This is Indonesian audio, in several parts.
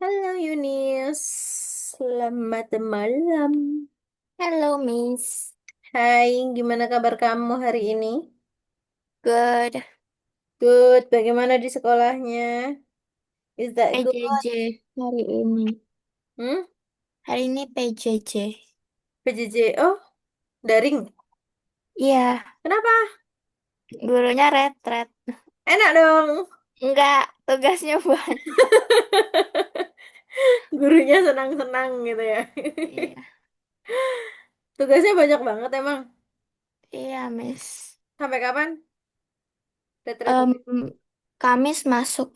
Halo Yunis, selamat malam. Hello, Miss. Hai, gimana kabar kamu hari ini? Good. Good, bagaimana di sekolahnya? Is that good? PJJ hari ini. Hmm? Hari ini PJJ. PJJ, oh, daring. Iya, Kenapa? gurunya retret. Enak dong. Enggak, tugasnya banyak. Gurunya senang-senang gitu ya. Iya, Tugasnya banyak banget emang. iya, Miss. Sampai kapan? Retretnya? Em, Kamis masuk.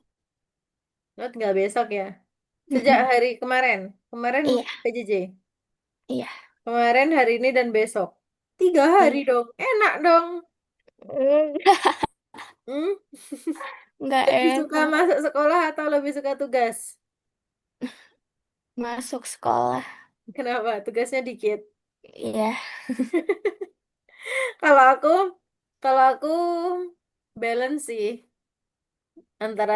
Oh, tinggal besok ya. Sejak Mm-mm. hari kemarin. Kemarin Iya, PJJ. iya, Kemarin, hari ini, dan besok. 3 hari iya. dong. Enak dong. Enggak, Hmm? enggak Lebih suka enak. masuk sekolah atau lebih suka tugas? Masuk sekolah. Kenapa? Tugasnya dikit. Iya. Kalau aku, kalau aku balance sih antara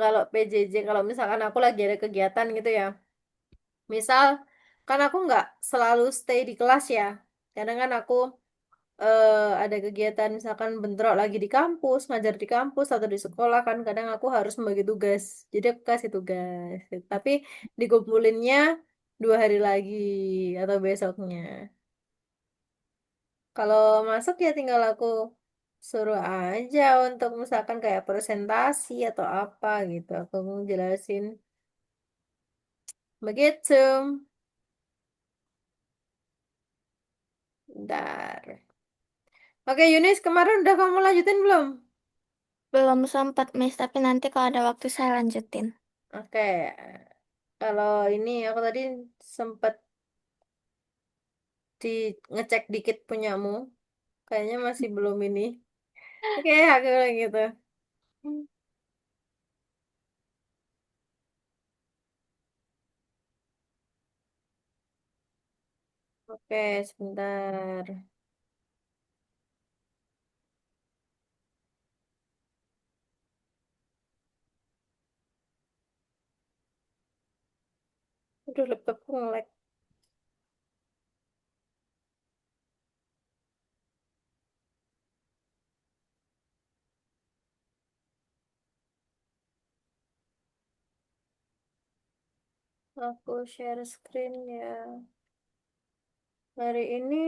kalau PJJ, kalau misalkan aku lagi ada kegiatan gitu ya. Misal, kan aku nggak selalu stay di kelas ya. Kadang kan aku ada kegiatan misalkan bentrok lagi di kampus, ngajar di kampus atau di sekolah kan kadang aku harus membagi tugas. Jadi aku kasih tugas. Tapi dikumpulinnya 2 hari lagi atau besoknya. Kalau masuk ya tinggal aku suruh aja untuk misalkan kayak presentasi atau apa gitu. Aku mau jelasin. Begitu. Bentar. Oke, Yunis, kemarin udah kamu lanjutin belum? Belum sempat, Miss, tapi nanti kalau ada waktu saya lanjutin. Oke. Kalau ini aku tadi sempet di ngecek dikit punyamu. Kayaknya masih belum ini. Oke, aku bilang gitu. Oke, sebentar. Aduh, laptopku nge-lag. Aku share screen ya. Hari ini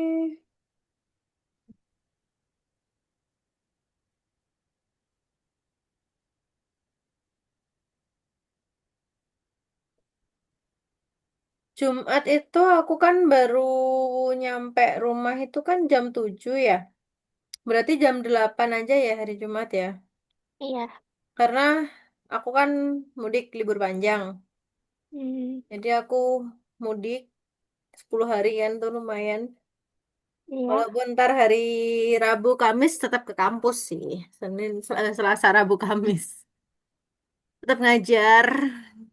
Jumat itu aku kan baru nyampe rumah itu kan jam 7 ya. Berarti jam 8 aja ya hari Jumat ya. Iya. Karena aku kan mudik libur panjang. Hmm, Jadi aku mudik 10 hari kan tuh lumayan. iya. Walaupun ntar hari Rabu Kamis tetap ke kampus sih. Selasa Rabu Kamis. Tetap ngajar.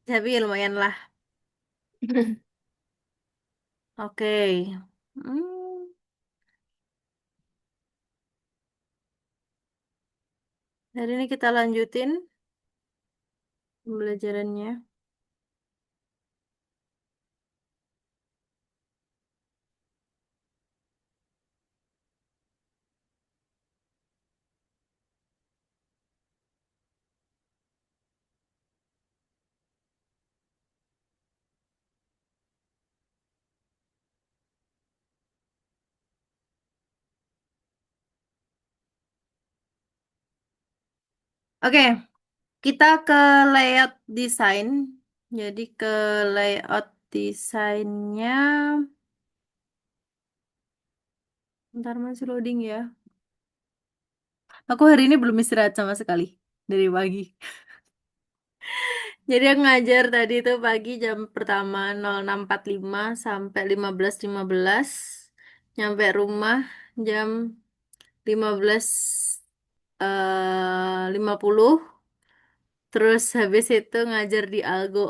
Tapi ya lumayan lah. Oke. Hmm, hari ini kita lanjutin pembelajarannya. Oke, kita ke layout desain. Jadi ke layout desainnya. Ntar masih loading ya. Aku hari ini belum istirahat sama sekali dari pagi. Jadi aku ngajar tadi itu pagi jam pertama 06.45 sampai 15.15. Nyampe rumah jam 15.50. Terus habis itu ngajar di Algo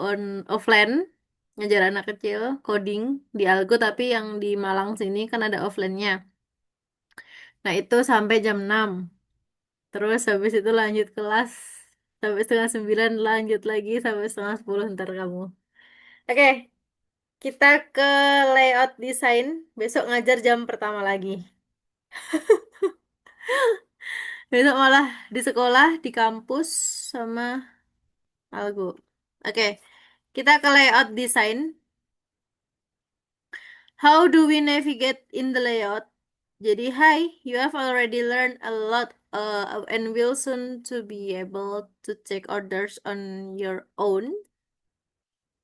offline. Ngajar anak kecil coding di Algo tapi yang di Malang sini kan ada offline-nya. Nah, itu sampai jam 6. Terus habis itu lanjut kelas sampai setengah 9, lanjut lagi sampai setengah 10 ntar kamu. Oke, kita ke layout desain. Besok ngajar jam pertama lagi. Besok malah di sekolah, di kampus, sama algo. Oke, kita ke layout desain. How do we navigate in the layout? Jadi, hi, you have already learned a lot and will soon to be able to take orders on your own.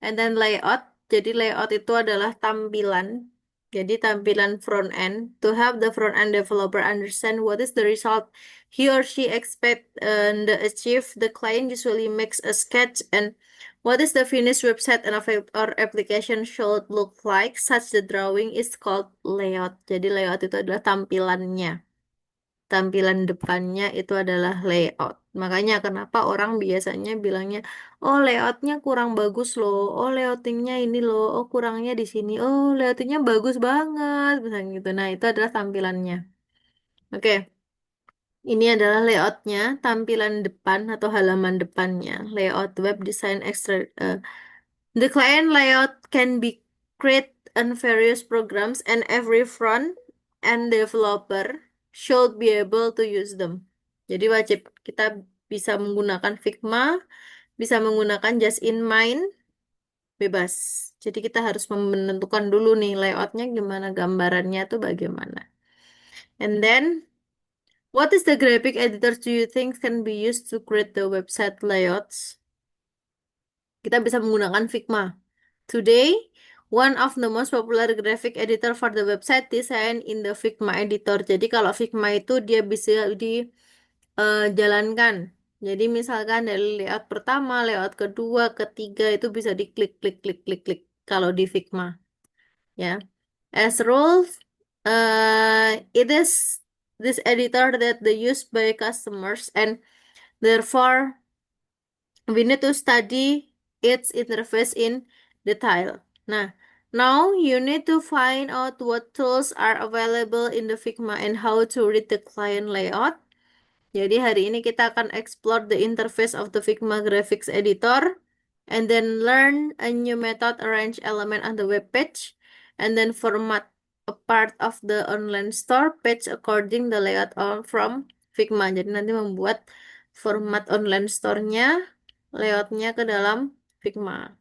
And then layout. Jadi layout itu adalah tampilan. Jadi tampilan front end. To help the front end developer understand what is the result he or she expect and achieve, the client usually makes a sketch and what is the finished website and or application should look like. Such the drawing is called layout. Jadi layout itu adalah tampilannya. Tampilan depannya itu adalah layout. Makanya kenapa orang biasanya bilangnya, oh layoutnya kurang bagus loh, oh layoutingnya ini loh, oh kurangnya di sini, oh layoutingnya bagus banget, misalnya gitu. Nah itu adalah tampilannya. Oke, ini adalah layoutnya, tampilan depan atau halaman depannya, layout web design extra. The client layout can be created on various programs and every front and developer should be able to use them. Jadi wajib kita bisa menggunakan Figma, bisa menggunakan Just in Mind, bebas. Jadi kita harus menentukan dulu nih layoutnya gimana, gambarannya tuh bagaimana. And then, what is the graphic editors do you think can be used to create the website layouts? Kita bisa menggunakan Figma. Today, one of the most popular graphic editor for the website design in the Figma editor. Jadi kalau Figma itu dia bisa dijalankan. Jadi misalkan dari layout pertama, layout kedua, ketiga itu bisa diklik, klik, klik, klik, klik. Kalau di Figma, ya. As rules, it is this editor that they use by customers and therefore we need to study its interface in detail. Nah, now you need to find out what tools are available in the Figma and how to read the client layout. Jadi hari ini kita akan explore the interface of the Figma graphics editor and then learn a new method arrange element on the web page and then format a part of the online store page according the layout from Figma. Jadi nanti membuat format online store-nya, layoutnya ke dalam Figma.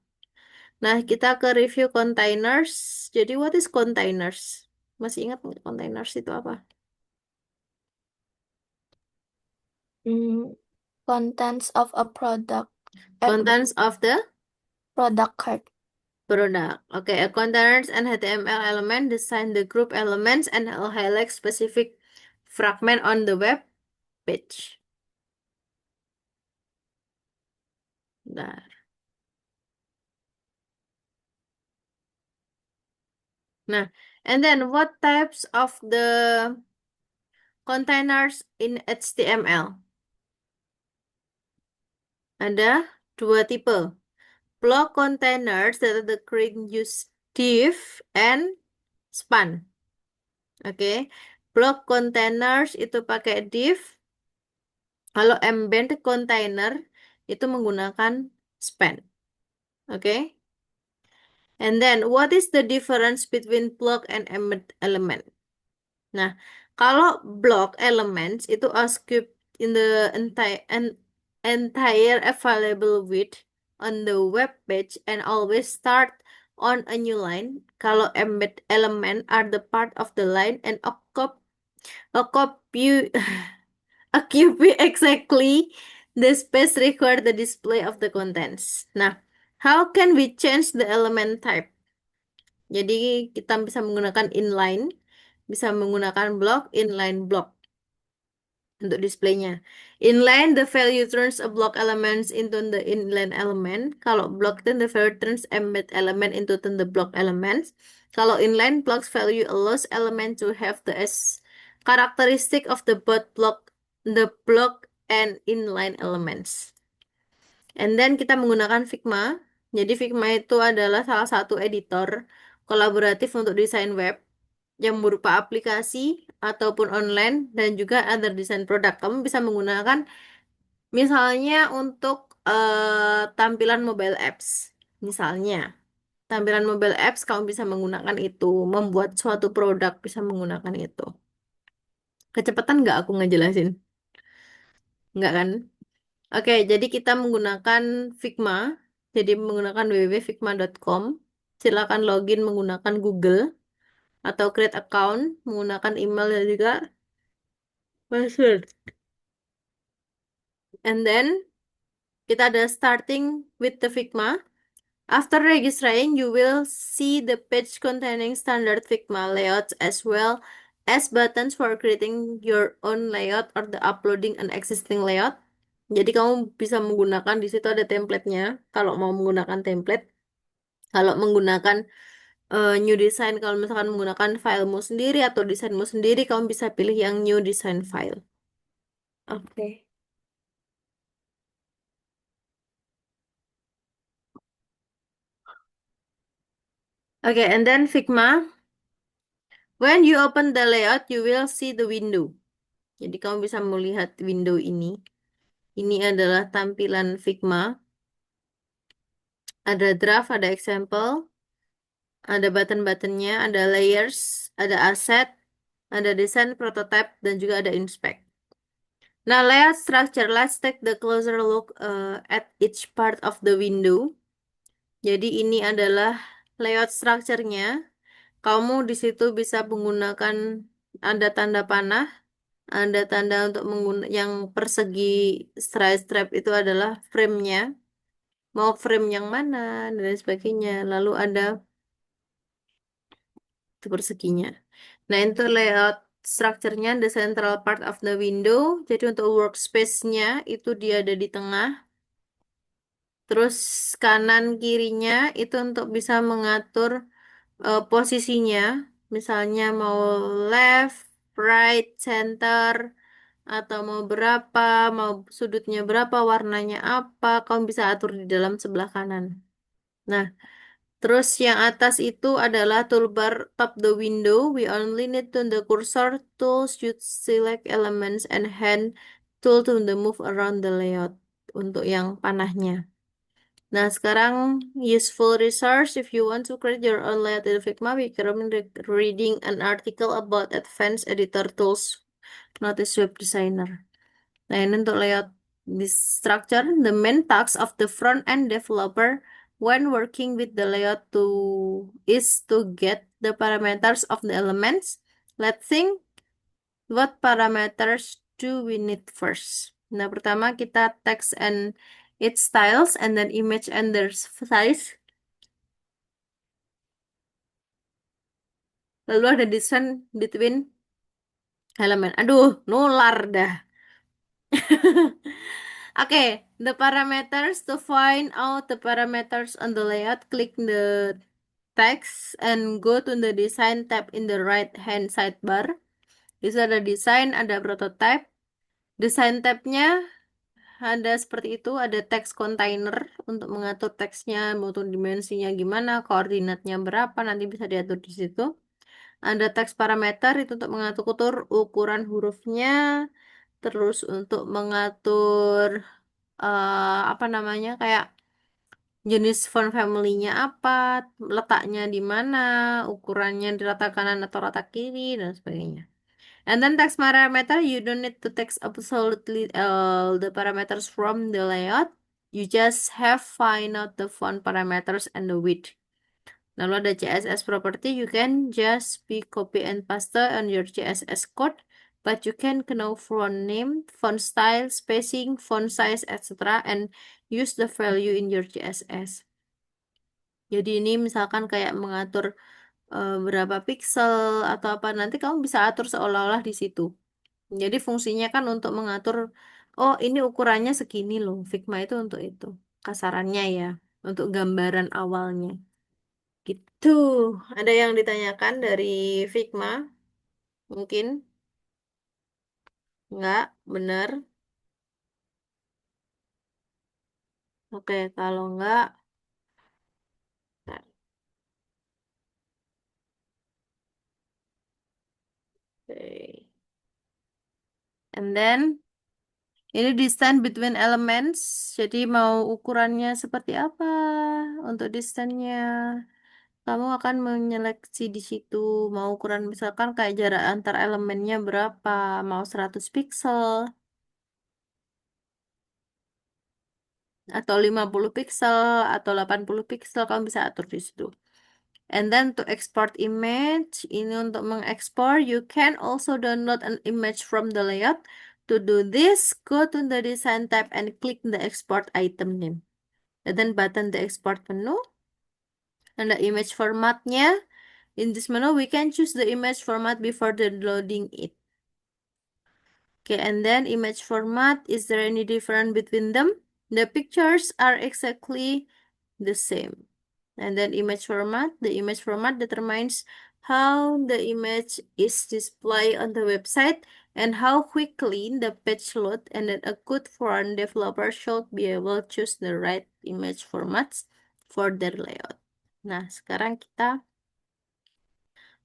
Nah, kita ke review containers. Jadi, what is containers? Masih ingat nggak containers itu apa? Hmm, Contents of a Contents of the product cart. product. Okay, a containers and HTML element design the group elements and highlight specific fragment on the web page. Nah, nah, and then what types of the containers in HTML? Ada dua tipe. Block containers that the create use div and span. Oke, block containers itu pakai div. Kalau embed container itu menggunakan span. Oke. And then what is the difference between block and embed element? Nah, kalau block elements itu occupied in the entire available width on the web page and always start on a new line. Kalau embed element are the part of the line and occupy occupy exactly the space required the display of the contents. Nah, how can we change the element type? Jadi kita bisa menggunakan inline, bisa menggunakan block, inline block untuk displaynya. Inline, the value turns a block elements into the inline element. Kalau block, then the value turns embed element into the block elements. Kalau inline, blocks value allows element to have the s characteristic of the block and inline elements. And then kita menggunakan Figma. Jadi Figma itu adalah salah satu editor kolaboratif untuk desain web yang berupa aplikasi ataupun online dan juga other design product. Kamu bisa menggunakan misalnya untuk tampilan mobile apps. Misalnya. tampilan mobile apps kamu bisa menggunakan itu, membuat suatu produk bisa menggunakan itu. Kecepatan nggak aku ngejelasin? Nggak kan? Oke, jadi kita menggunakan Figma. Jadi menggunakan www.figma.com. Silakan login menggunakan Google atau create account menggunakan email dan juga password. And then kita ada starting with the Figma. After registering, you will see the page containing standard Figma layouts as well as buttons for creating your own layout or the uploading an existing layout. Jadi kamu bisa menggunakan di situ ada template-nya. Kalau mau menggunakan template, kalau menggunakan new design, kalau misalkan menggunakan filemu sendiri atau desainmu sendiri, kamu bisa pilih yang new design file. Oke. Oke, and then Figma. When you open the layout, you will see the window. Jadi kamu bisa melihat window ini. Ini adalah tampilan Figma. Ada draft, ada example, ada button-buttonnya, ada layers, ada asset, ada design, prototype, dan juga ada inspect. Nah, layout structure. Let's take the closer look at each part of the window. Jadi ini adalah layout structure-nya. Kamu di situ bisa menggunakan ada tanda panah, ada tanda untuk yang persegi stripe itu adalah frame-nya. Mau frame yang mana dan lain sebagainya. Lalu ada itu perseginya. Nah, itu layout structure-nya the central part of the window. Jadi untuk workspace-nya itu dia ada di tengah. Terus kanan kirinya itu untuk bisa mengatur posisinya. Misalnya mau left, right, center, atau mau berapa, mau sudutnya berapa, warnanya apa, kamu bisa atur di dalam sebelah kanan. Nah, terus yang atas itu adalah toolbar top the window. We only need to the cursor tools, you select elements and hand tool to the move around the layout untuk yang panahnya. Nah, sekarang useful resource if you want to create your own layout in Figma, we recommend reading an article about advanced editor tools, notice web designer. Nah, ini untuk layout this structure, the main task of the front-end developer when working with the layout is to get the parameters of the elements. Let's think what parameters do we need first. Nah, pertama kita text and its styles and then image and their size. Lalu ada design between element. Aduh, nular dah. Okay, the parameters to find out the parameters on the layout, click the text and go to the design tab in the right hand sidebar. Di situ ada design, ada prototype. Design tabnya ada seperti itu, ada text container untuk mengatur teksnya, mutu dimensinya gimana, koordinatnya berapa, nanti bisa diatur di situ. Ada text parameter itu untuk mengatur ukuran hurufnya, terus untuk mengatur apa namanya kayak jenis font family-nya apa, letaknya di mana, ukurannya di rata kanan atau rata kiri dan sebagainya. And then text parameter, you don't need to text absolutely all the parameters from the layout. You just have find out the font parameters and the width. Lalu ada CSS property, you can just be copy and paste on your CSS code, but you can know font name, font style, spacing, font size, etc. and use the value in your CSS. Jadi ini misalkan kayak mengatur berapa pixel atau apa, nanti kamu bisa atur seolah-olah di situ. Jadi fungsinya kan untuk mengatur, oh ini ukurannya segini loh, Figma itu untuk itu. Kasarannya ya, untuk gambaran awalnya. Gitu. Ada yang ditanyakan dari Figma? Mungkin nggak benar. Oke, kalau nggak, nah, oke. And then, ini distance between elements. Jadi mau ukurannya seperti apa untuk distance-nya. Kamu akan menyeleksi di situ mau ukuran misalkan kayak jarak antar elemennya berapa, mau 100 pixel atau 50 pixel atau 80 pixel kamu bisa atur di situ. And then to export image, ini untuk mengekspor, you can also download an image from the layout. To do this, go to the design tab and click the export item name. And then button the export menu and the image formatnya. In this menu, we can choose the image format before downloading it. Okay, and then image format, is there any difference between them? The pictures are exactly the same. And then image format, the image format determines how the image is displayed on the website and how quickly the page load, and then a good foreign developer should be able to choose the right image formats for their layout. Nah, sekarang kita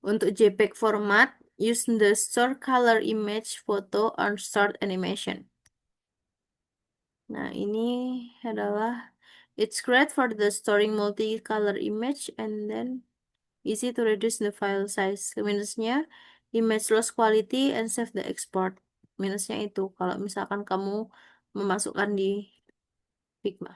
untuk JPEG format, use the store color image photo on start animation. Nah, ini adalah it's great for the storing multi-color image and then easy to reduce the file size. Minusnya, image loss quality and save the export. Minusnya itu kalau misalkan kamu memasukkan di Figma.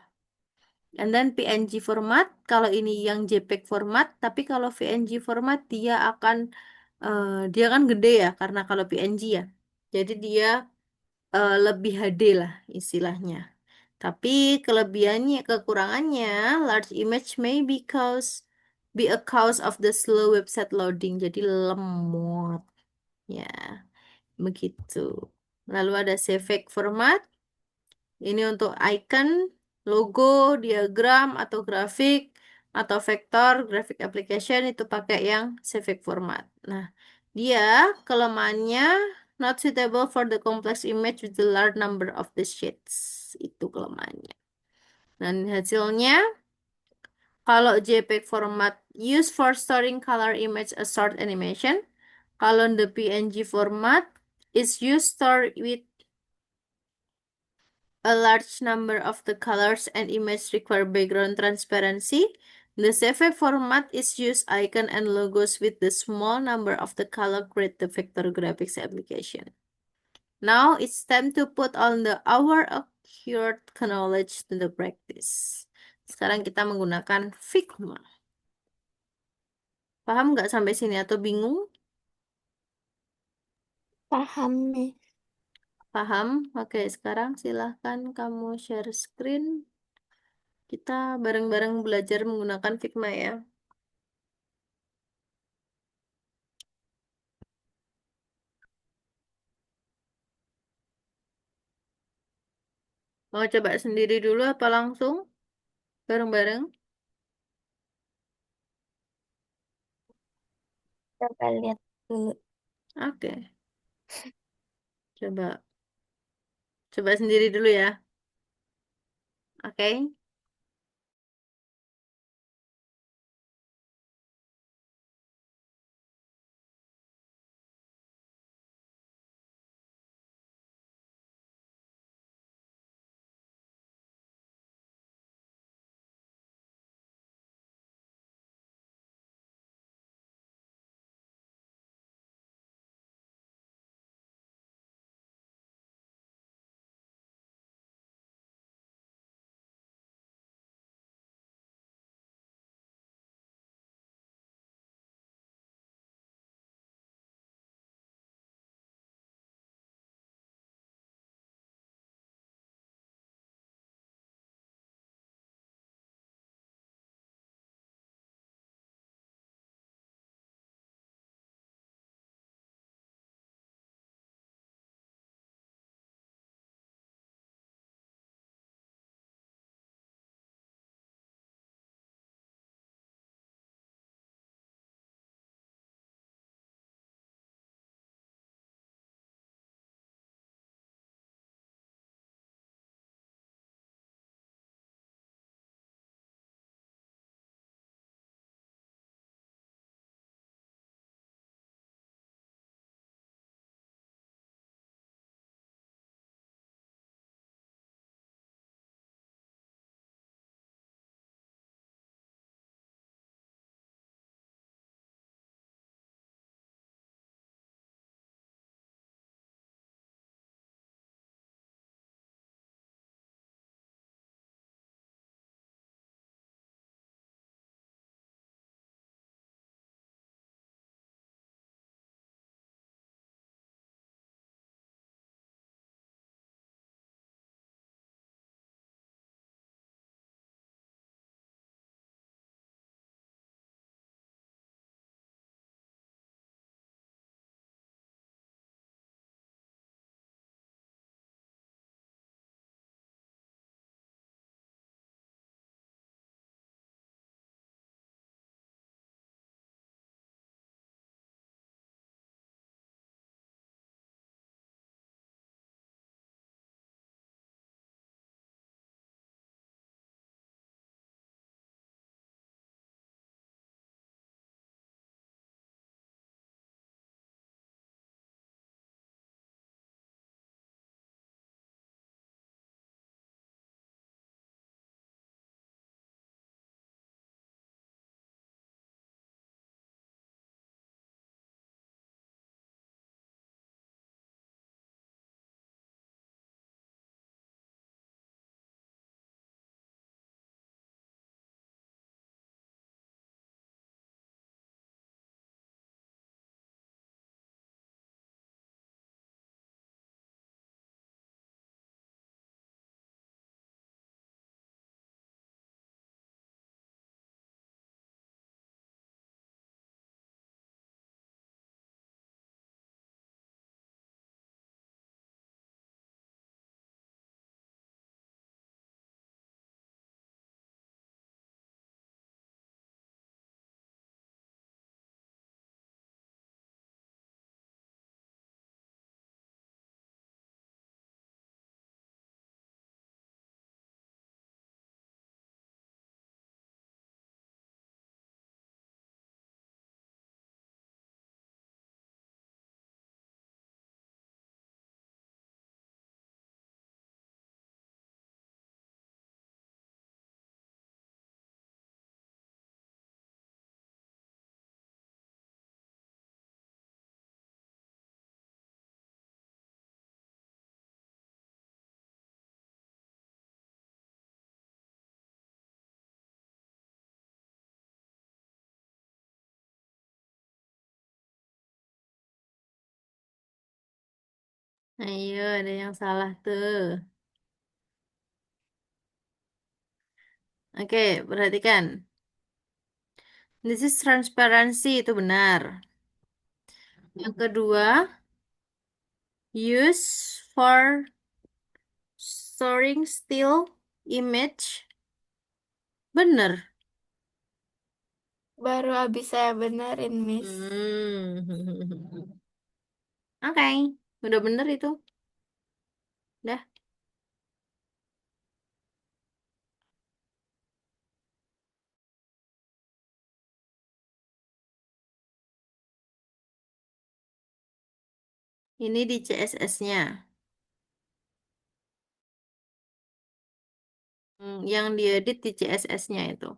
And then PNG format, kalau ini yang JPEG format, tapi kalau PNG format dia kan gede ya, karena kalau PNG ya. Jadi dia lebih HD lah istilahnya. Tapi kelebihannya, kekurangannya, large image may be a cause of the slow website loading. Jadi lemot. Ya, begitu. Lalu ada CVEC format. Ini untuk icon, logo, diagram, atau grafik, atau vektor, graphic application itu pakai yang CVEC format. Nah, dia kelemahannya not suitable for the complex image with the large number of the sheets. Itu kelemahannya. Dan hasilnya, kalau JPEG format used for storing color image as short animation, kalau the PNG format is used store with a large number of the colors and image require background transparency. The CFX format is use icon and logos with the small number of the color create the vector graphics application. Now it's time to put on our accurate knowledge to the practice. Sekarang kita menggunakan Figma. Paham nggak sampai sini atau bingung? Paham nih. Paham? Oke, sekarang silahkan kamu share screen. Kita bareng-bareng belajar menggunakan Figma ya. Mau coba sendiri dulu apa langsung? Bareng-bareng? Coba lihat dulu. Oke, coba. Coba sendiri dulu ya. Oke. Ayo, ada yang salah tuh. Oke, perhatikan. This is transparency, itu benar. Yang kedua, use for storing still image. Benar. Baru habis saya benerin, Miss. Hmm. Oke, udah bener itu. Dah, ini di CSS-nya. Yang diedit di CSS-nya itu.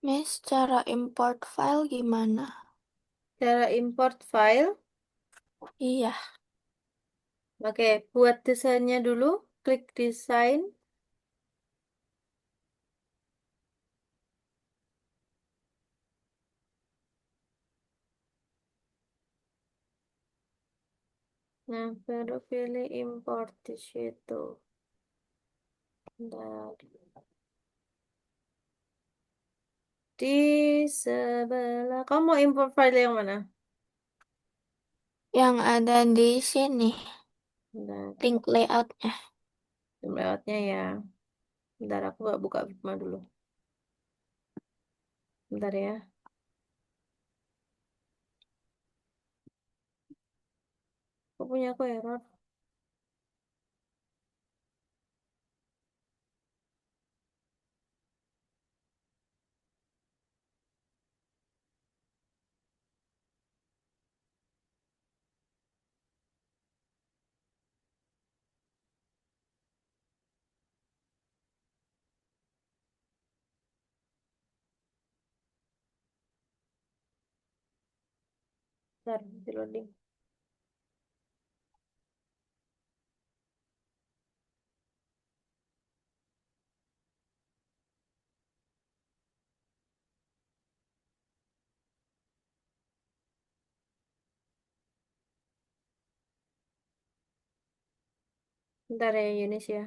Miss, cara import file gimana? Cara import file. Iya, Oke, buat desainnya dulu. Klik desain. Nah, baru pilih import di situ. Bentar. Di sebelah. Kamu mau import file yang mana? Yang ada di sini, Bentar. link layoutnya. Layoutnya ya. Bentar, aku gak buka Figma dulu. Bentar ya. Kok punya aku error? Bentar, di loading. Bentar ya, Yunis ya.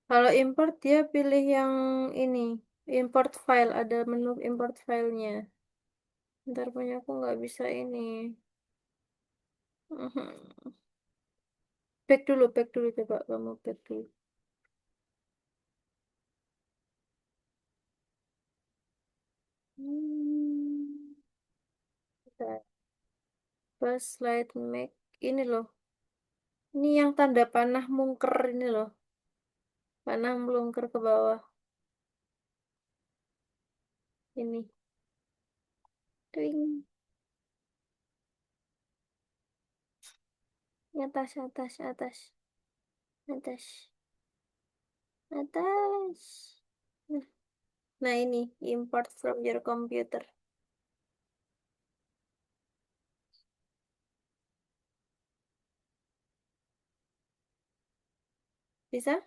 Kalau import dia pilih yang ini. Import file. Ada menu import filenya. Bentar, punya aku nggak bisa ini. Mhm. Back dulu coba kamu back dulu. Hmm. Bentar. Pas slide make ini loh. Ini yang tanda panah mungker ini loh. Panah melungker ke bawah. Ini. Twing. Atas, atas, atas, atas, atas. Nah, nah ini import from your computer. Bisa?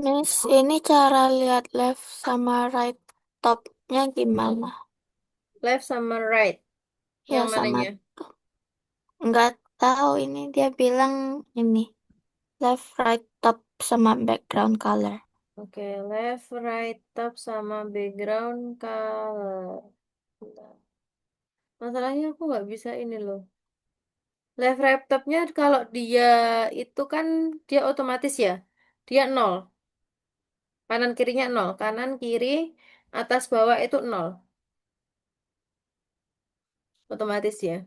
Miss, ini cara lihat left sama right topnya gimana? Left sama right. Yang Ya sama, mananya? nggak tahu ini dia bilang ini left right top sama background color. Oke, left, right, top sama background color. Bentar. Masalahnya aku nggak bisa ini loh. Left, right, topnya kalau dia itu kan dia otomatis ya. Dia nol. Kanan kirinya nol. Kanan kiri atas bawah itu nol. Otomatis ya.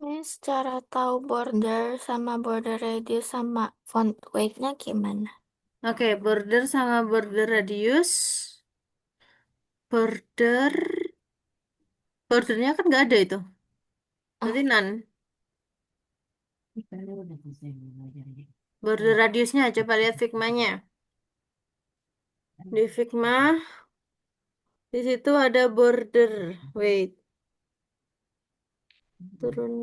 Ini secara tahu border sama border radius sama font weight-nya gimana? Oke, border sama border radius. Bordernya kan nggak ada itu. Berarti Ah, none. Border radiusnya coba lihat Figma-nya. Di Figma, di situ ada border. Wait, turun.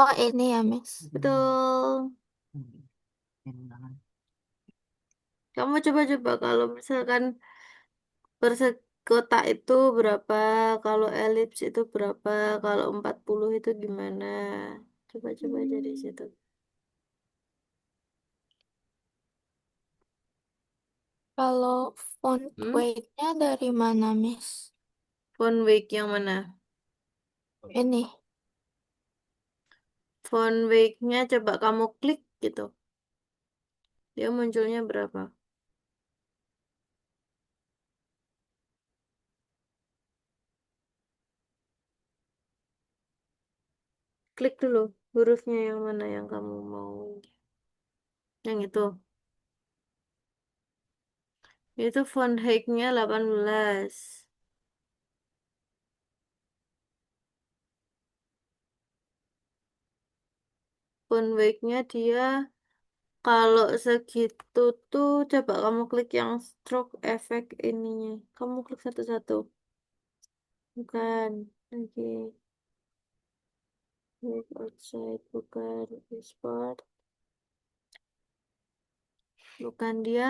oh ini ya, Miss. Betul. Kamu coba-coba kalau misalkan persegi kotak itu berapa, kalau elips itu berapa, kalau 40 itu gimana. Coba-coba aja di Hmm, situ. Kalau font Hmm? weight-nya dari mana, Miss? Font weight yang mana? Ini. Font weight-nya coba kamu klik gitu. Dia munculnya berapa? Klik dulu hurufnya yang mana yang kamu mau. Yang itu. Itu font height-nya 18. Font weight-nya dia kalau segitu tuh coba kamu klik yang stroke effect ininya. Kamu klik satu-satu. Bukan. Lagi. Wait outside. Bukan. Export. Bukan dia.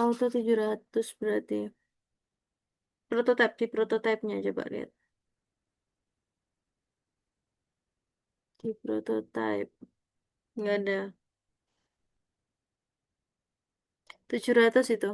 Auto 700 berarti. Prototype di prototipenya coba lihat. Di prototype. Nggak ada. 700 itu.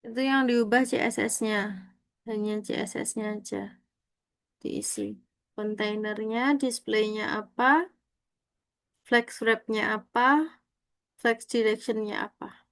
Itu yang diubah CSS-nya. Hanya CSS-nya aja diisi. Kontainernya, displaynya apa, flex wrap-nya apa, flex direction-nya apa.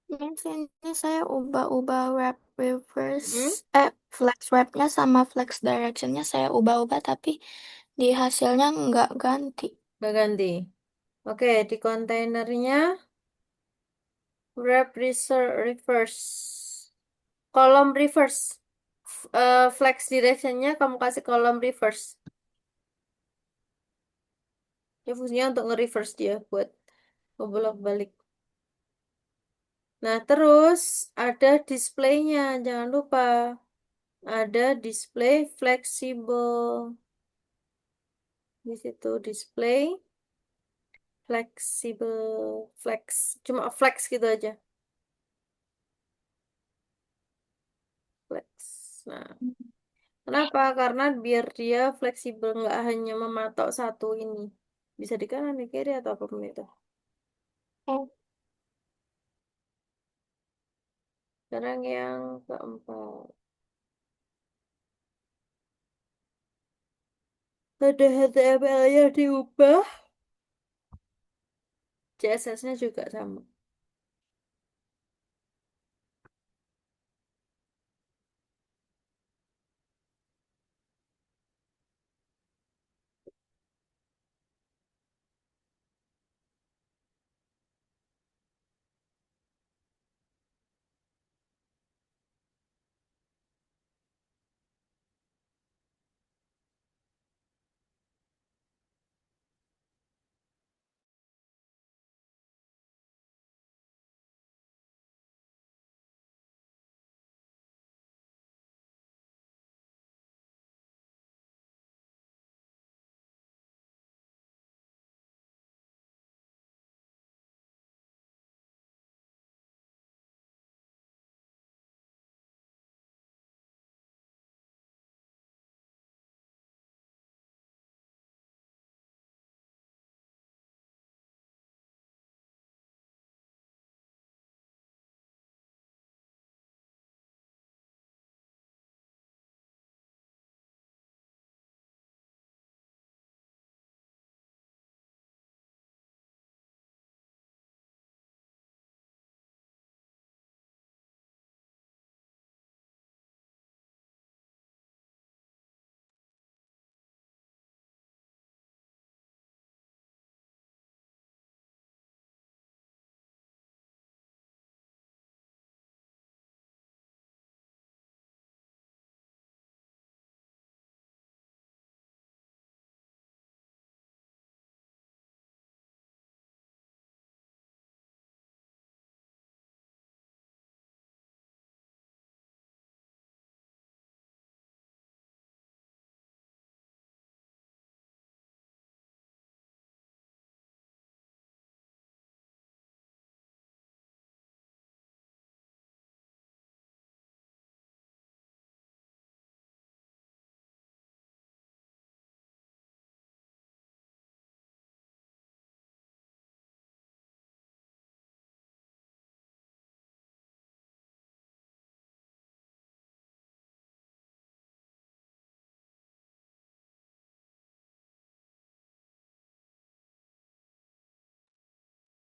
Di sini saya ubah-ubah wrap reverse, Hmm? flex wrapnya sama flex directionnya saya ubah-ubah tapi di hasilnya nggak ganti. Nggak ganti. Oke, di kontainernya wrap reverse. Kolom reverse. Flex directionnya kamu kasih kolom reverse. Ini fungsinya untuk nge-reverse dia buat ngebolak-balik. Nah, terus ada displaynya. Jangan lupa. Ada display fleksibel. Di situ display fleksibel. Flex. Cuma flex gitu aja. Flex. Nah, kenapa? Karena biar dia fleksibel. Nggak hanya mematok satu ini. Bisa di kanan, di kiri, atau apapun itu. Oh, Sekarang yang keempat. Ada HTML-nya diubah. CSS-nya juga sama.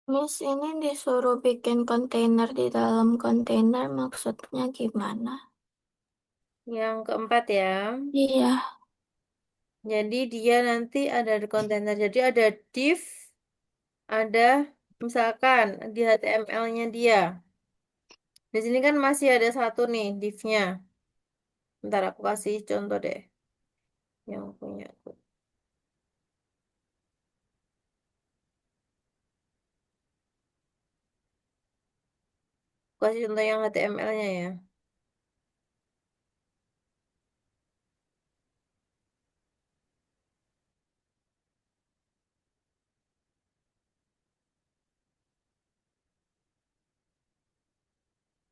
Miss ini disuruh bikin kontainer di dalam kontainer maksudnya gimana? Yang keempat ya. Iya, Jadi dia nanti ada di kontainer. Jadi ada div, ada misalkan di HTML-nya dia. Di sini kan masih ada satu nih div-nya. Ntar aku kasih contoh deh yang punya aku. Aku kasih contoh yang HTML-nya ya.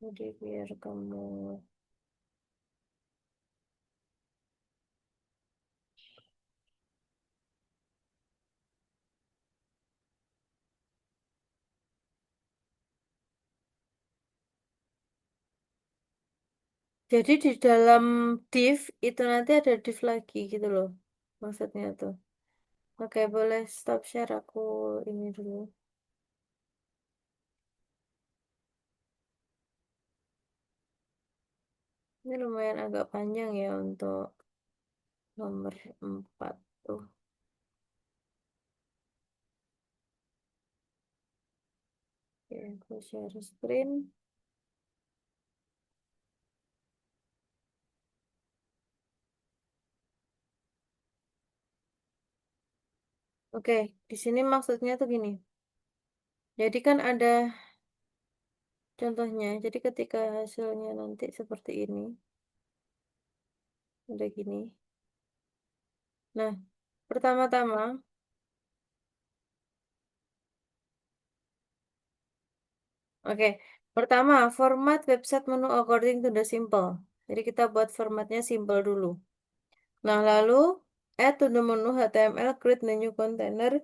Jadi biar kamu. Jadi di dalam div itu nanti ada div lagi gitu loh. Maksudnya tuh. Oke, boleh stop share aku ini dulu. Ini lumayan agak panjang ya untuk nomor 4 tuh. Oke, aku share screen. Oke, di sini maksudnya tuh gini. Jadi kan ada contohnya. Jadi ketika hasilnya nanti seperti ini, udah gini. Nah, pertama-tama, oke, pertama format website menu according to the simple. Jadi kita buat formatnya simple dulu. Nah, lalu add to the menu HTML create the new container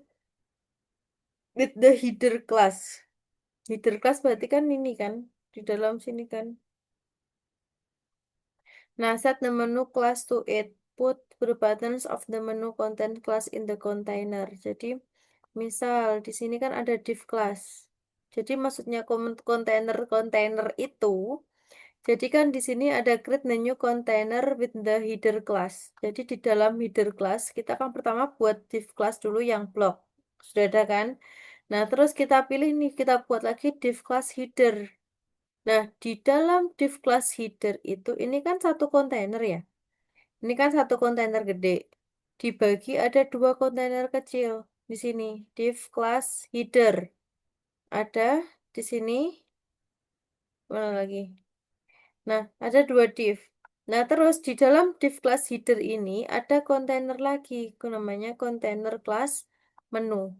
with the header class. Header class berarti kan ini kan di dalam sini kan. Nah, set the menu class to it. Put the buttons of the menu content class in the container. Jadi, misal di sini kan ada div class. Jadi maksudnya kontainer itu, jadi kan di sini ada create the new container with the header class. Jadi di dalam header class kita kan pertama buat div class dulu yang block. Sudah ada kan? Nah, terus kita pilih nih, kita buat lagi div class header. Nah, di dalam div class header itu, ini kan satu kontainer ya. Ini kan satu kontainer gede. Dibagi ada dua kontainer kecil. Di sini, div class header. Ada di sini, mana lagi? Nah, ada dua div. Nah, terus di dalam div class header ini ada kontainer lagi. Itu namanya kontainer class menu.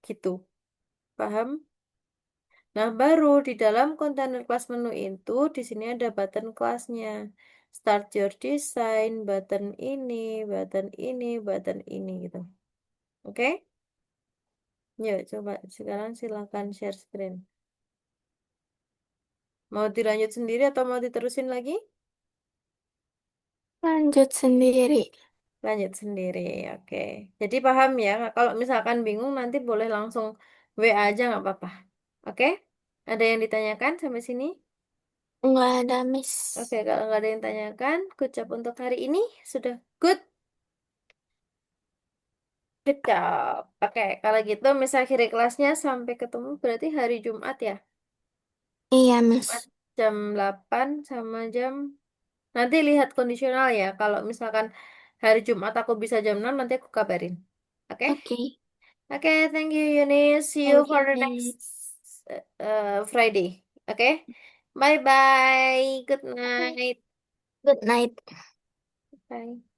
Gitu. Paham? Nah, baru di dalam kontainer kelas menu itu, di sini ada button kelasnya. Start your design, button ini, button ini gitu. Oke? Yuk, coba sekarang silakan share screen. Mau dilanjut sendiri atau mau diterusin lagi? Lanjut sendiri. Lanjut sendiri, oke. Jadi paham ya, kalau misalkan bingung nanti boleh langsung WA aja nggak apa-apa. Oke? Ada yang ditanyakan sampai sini? Nggak ada, Miss. Oke, kalau nggak ada yang tanyakan, good job untuk hari ini. Sudah good. Good job. Oke, kalau gitu misal akhiri kelasnya sampai ketemu berarti hari Jumat ya. Iya, Jumat Miss. jam 8 sama jam... Nanti lihat kondisional ya. Kalau misalkan hari Jumat aku bisa jam 6 nanti aku kabarin. Oke? Oke. Oke, thank you Yuni. See you Thank for you, the next Miss. Friday. Oke? Bye-bye. Good Oke. night. Good night. Bye.